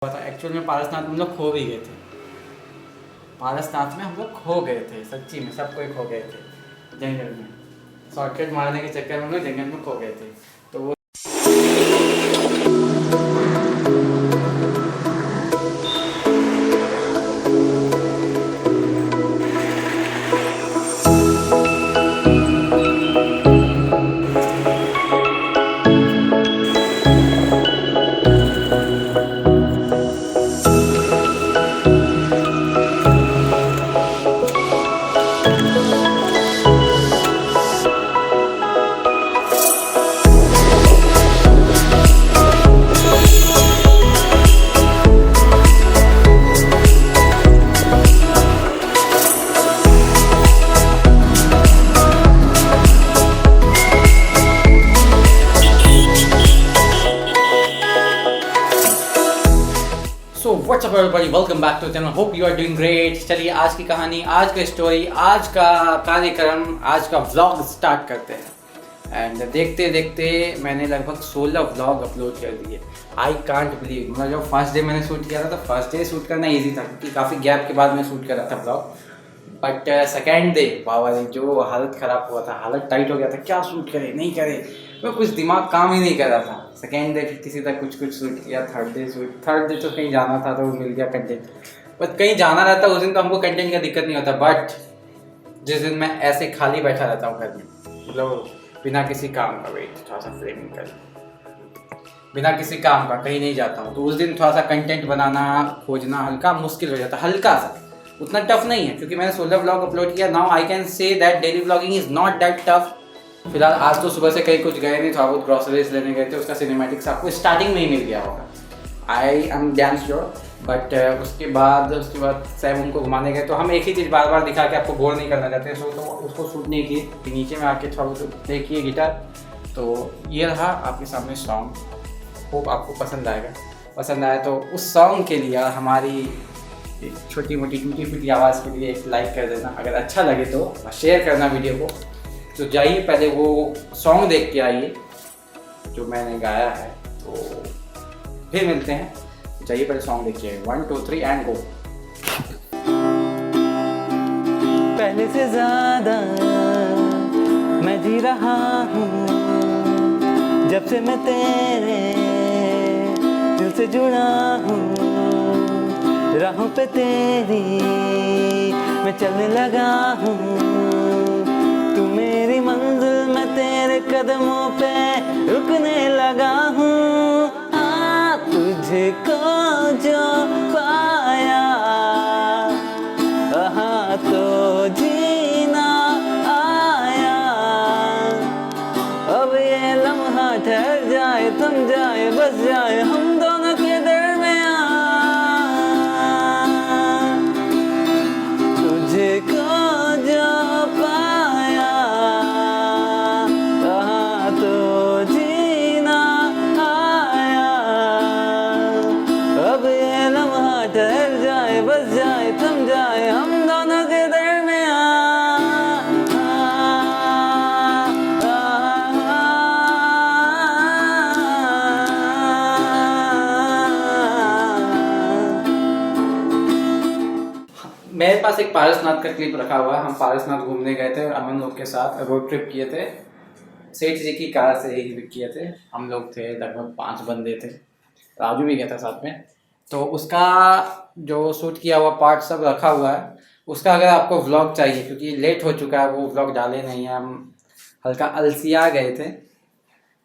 Actual में पारसनाथ में हम लोग खो भी गए थे। पारसनाथ में हम लोग खो गए थे, सच्ची में सब कोई खो गए थे जंगल में। शॉर्टकट मारने के चक्कर में हम लोग जंगल में खो गए थे। तो वो what's up everybody, welcome back to channel. Hope you are doing great. चलिए आज की कहानी, आज का स्टोरी, आज का कार्यक्रम, आज का व्लॉग स्टार्ट करते हैं। एंड देखते देखते मैंने लगभग 16 व्लॉग अपलोड कर दिए। I can't believe. मतलब जब फर्स्ट डे मैंने शूट किया था तो फर्स्ट डे शूट करना ईजी था क्योंकि काफ़ी गैप के बाद मैं शूट कर रहा था व्लॉग। बट सेकेंड डे बाबा रे जो हालत ख़राब हुआ था, हालत टाइट हो गया था, क्या शूट करे नहीं करे, मैं कुछ दिमाग काम ही नहीं कर रहा था। सेकेंड डे किसी तरह कुछ शूट किया। थर्ड डे तो कहीं जाना था तो मिल गया कंटेंट। बट कहीं जाना रहता उस दिन तो हमको कंटेंट का दिक्कत नहीं होता। बट जिस दिन मैं ऐसे खाली बैठा रहता हूँ घर में, मतलब बिना किसी काम का, वेट थोड़ा सा फ्रेमिंग कर, बिना किसी काम का कहीं नहीं जाता हूँ, तो उस दिन थोड़ा सा कंटेंट बनाना, खोजना हल्का मुश्किल हो जाता। हल्का सा, उतना टफ नहीं है क्योंकि मैंने 16 व्लॉग अपलोड किया। Now I can say that daily vlogging is not that tough. फिलहाल आज तो सुबह से कहीं कुछ गए नहीं, थोड़ा बहुत ग्रॉसरीज लेने गए थे, उसका सिनेमैटिक्स आपको स्टार्टिंग में ही मिल गया होगा, I am damn sure. But उसके बाद सैम उनको घुमाने गए तो हम एक ही चीज़ बार बार दिखा के आपको बोर नहीं करना चाहते, सो तो उसको शूट नहीं किए। नीचे में आके थोड़ा बहुत प्ले किए गिटार। तो ये रहा आपके सामने सॉन्ग। होप आपको पसंद आएगा। पसंद आया तो उस सॉन्ग के लिए हमारी एक छोटी मोटी टूटी फूटी आवाज़ के लिए एक लाइक कर देना। अगर अच्छा लगे तो शेयर करना वीडियो को। तो जाइए पहले वो सॉन्ग देख के आइए जो मैंने गाया है, तो फिर मिलते हैं। तो जाइए पहले सॉन्ग देखिए। 1 2 3 एंड गो। पहले से ज्यादा मैं जी रहा हूँ जब से मैं तेरे दिल से जुड़ा हूँ। राहों पे तेरी मैं चलने लगा हूँ, तू मेरी मंजिल, मैं तेरे कदमों पे रुकने लगा हूँ। तुझको जो पाया हाँ तो जीना आया। अब ये लम्हा ठहर जाए, थम जाए, बस जाए हम दोनों के दरमियां। तुझको जो पाया हाँ तो जीना आया। अब ये लम्हा ठहर जाए, बस जाए, थम जाए हम दोनों के दरमियां। मेरे पास एक पारसनाथ का क्लिप रखा हुआ है। हम पारसनाथ घूमने गए थे अमन लोग के साथ, रोड ट्रिप किए थे। सेठ जी की कार से ही किए थे। हम लोग थे लगभग 5 बंदे थे, राजू भी गया था साथ में। तो उसका जो शूट किया हुआ पार्ट सब रखा हुआ है। उसका अगर आपको व्लॉग चाहिए, क्योंकि लेट हो चुका है, वो व्लॉग डाले नहीं हैं। हम हल्का आलसिया गए थे,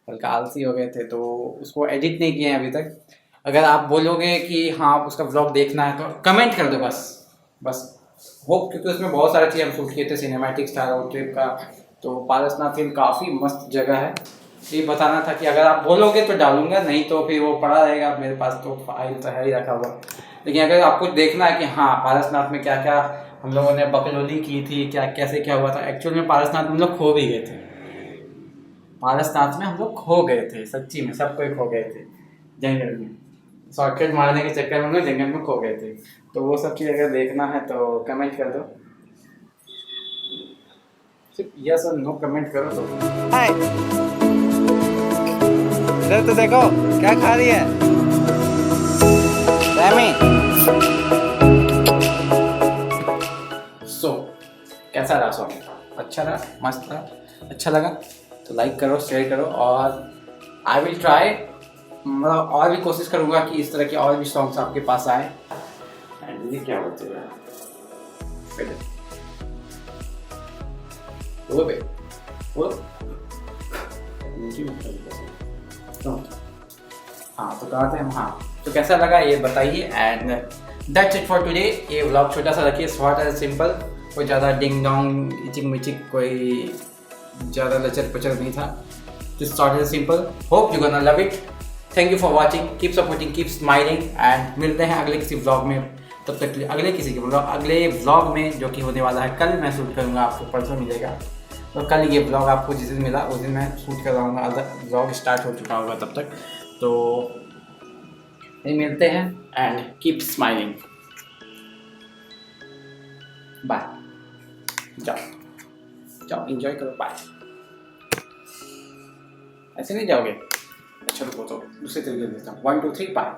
हल्का आलसी हो गए थे, तो उसको एडिट नहीं किए हैं अभी तक। अगर आप बोलोगे कि हाँ उसका व्लॉग देखना है तो कमेंट कर दो बस होप, क्योंकि उसमें बहुत सारी चीज़ हम शूट किए थे। सिनेमैटिक्स था रोड ट्रिप का। तो पारसनाथ हिल काफ़ी मस्त जगह है, ये बताना था कि अगर आप बोलोगे तो डालूंगा, नहीं तो फिर वो पड़ा रहेगा मेरे पास, तो फाइल तो है ही रखा हुआ। लेकिन अगर आपको देखना है कि हाँ पारसनाथ में क्या क्या हम लोगों ने बकलोली की थी, क्या कैसे क्या हुआ था। एक्चुअल में पारसनाथ में हम लोग खो भी गए थे। पारसनाथ में हम लोग खो गए थे, सच्ची में सब कोई खो गए थे जंगल में। शॉर्टकट मारने के चक्कर में हम लोग जंगल में खो गए थे। तो वो सब चीज़ अगर देखना है तो कमेंट कर दो, सिर्फ यस और नो कमेंट करो तो। हाय, इधर तो देखो क्या खा रही है। रहा सॉन्ग, अच्छा रहा, मस्त रहा, अच्छा लगा तो लाइक करो, शेयर करो, और आई विल ट्राई, मतलब और भी कोशिश करूँगा कि इस तरह के और भी सॉन्ग्स आपके पास आए। एंड ये क्या बोलते हैं वो बे वो हाँ, तो कहा थे हम, हाँ तो कैसा लगा ये बताइए। And that's it for today. ये व्लॉग छोटा सा रखिए, शॉर्ट एंड सिंपल, कोई ज़्यादा डिंग डोंग इचिक मिचिक कोई ज़्यादा लचर पचर नहीं था, just short and simple. Hope you gonna love it. Thank you for watching, keep supporting, keep smiling, and मिलते हैं अगले किसी व्लॉग में। तब तक अगले किसी के अगले व्लॉग में, जो कि होने वाला है कल, मैं शूट करूँगा, आपको परसों मिलेगा। तो कल ये ब्लॉग आपको जिस दिन मिला उस दिन मैं शूट कर रहा हूँ, अदर ब्लॉग स्टार्ट हो चुका होगा तब तक। तो मिलते हैं एंड कीप स्माइलिंग। बाय, जाओ जाओ एंजॉय करो, बाय। ऐसे नहीं जाओगे? अच्छा रुको, तो दूसरे तरीके से देता हूँ, 1 2 3 बाय।